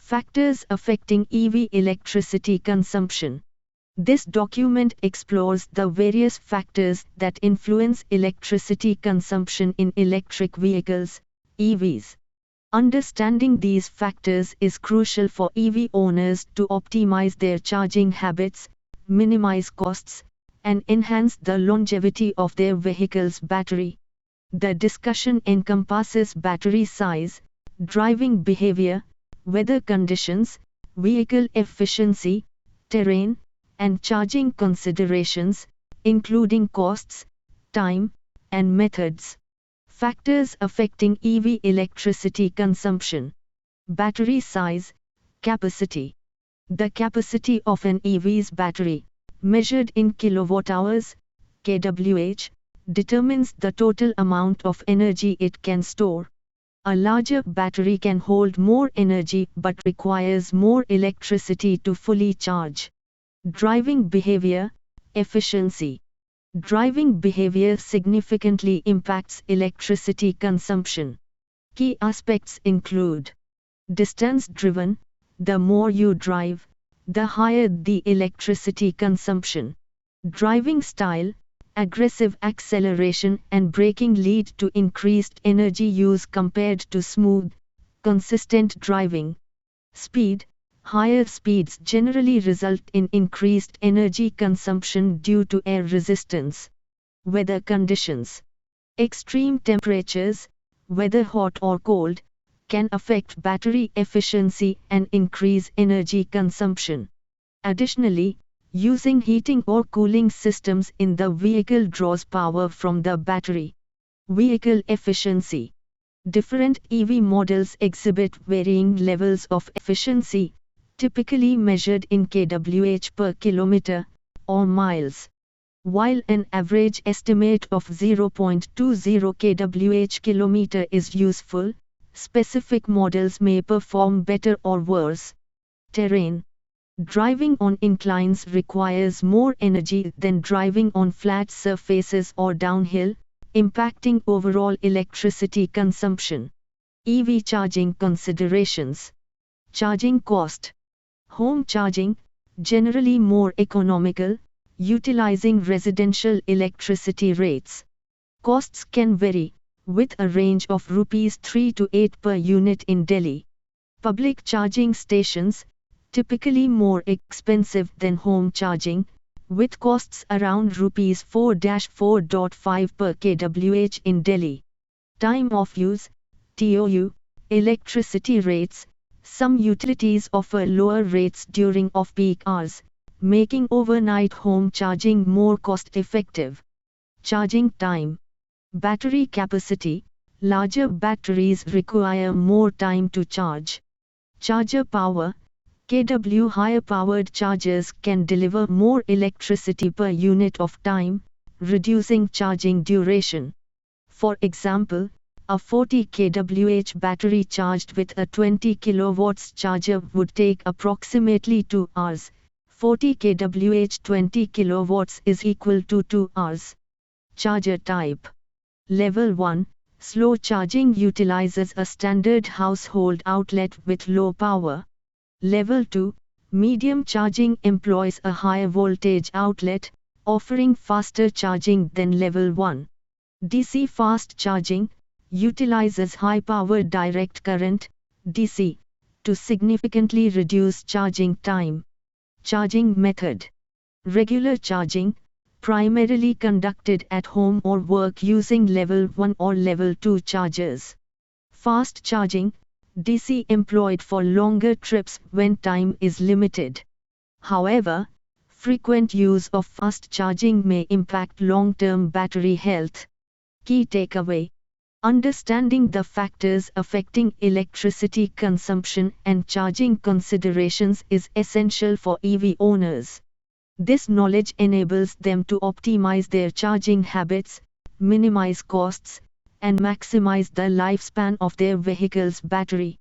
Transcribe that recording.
Factors affecting EV electricity consumption. This document explores the various factors that influence electricity consumption in electric vehicles, EVs. Understanding these factors is crucial for EV owners to optimize their charging habits, minimize costs, and enhance the longevity of their vehicle's battery. The discussion encompasses battery size, driving behavior, weather conditions, vehicle efficiency, terrain, and charging considerations, including costs, time, and methods. Factors affecting EV electricity consumption. Battery size, capacity. The capacity of an EV's battery, measured in kilowatt-hours, kWh, determines the total amount of energy it can store. A larger battery can hold more energy but requires more electricity to fully charge. Driving behavior, efficiency. Driving behavior significantly impacts electricity consumption. Key aspects include distance driven. The more you drive, the higher the electricity consumption. Driving style. Aggressive acceleration and braking lead to increased energy use compared to smooth, consistent driving. Speed. Higher speeds generally result in increased energy consumption due to air resistance. Weather conditions. Extreme temperatures, whether hot or cold, can affect battery efficiency and increase energy consumption. Additionally, using heating or cooling systems in the vehicle draws power from the battery. Vehicle efficiency. Different EV models exhibit varying levels of efficiency, typically measured in kWh per kilometer, or miles. While an average estimate of 0.20 kWh kilometer is useful, specific models may perform better or worse. Terrain. Driving on inclines requires more energy than driving on flat surfaces or downhill, impacting overall electricity consumption. EV charging considerations. Charging cost. Home charging, generally more economical, utilizing residential electricity rates. Costs can vary, with a range of Rs 3 to 8 per unit in Delhi. Public charging stations, typically more expensive than home charging, with costs around Rs 4-4.5 per kWh in Delhi. Time of use, TOU, electricity rates. Some utilities offer lower rates during off-peak hours, making overnight home charging more cost-effective. Charging time. Battery capacity. Larger batteries require more time to charge. Charger power. kW higher-powered chargers can deliver more electricity per unit of time, reducing charging duration. For example, a 40 kWh battery charged with a 20 kW charger would take approximately 2 hours. 40 kWh 20 kW is equal to 2 hours. Charger type. Level 1, slow charging utilizes a standard household outlet with low power. Level 2, medium charging employs a higher voltage outlet, offering faster charging than Level 1. DC fast charging utilizes high-power direct current, DC, to significantly reduce charging time. Charging method. Regular charging, primarily conducted at home or work using Level 1 or Level 2 chargers. Fast charging, DC employed for longer trips when time is limited. However, frequent use of fast charging may impact long-term battery health. Key takeaway. Understanding the factors affecting electricity consumption and charging considerations is essential for EV owners. This knowledge enables them to optimize their charging habits, minimize costs, and maximize the lifespan of their vehicle's battery.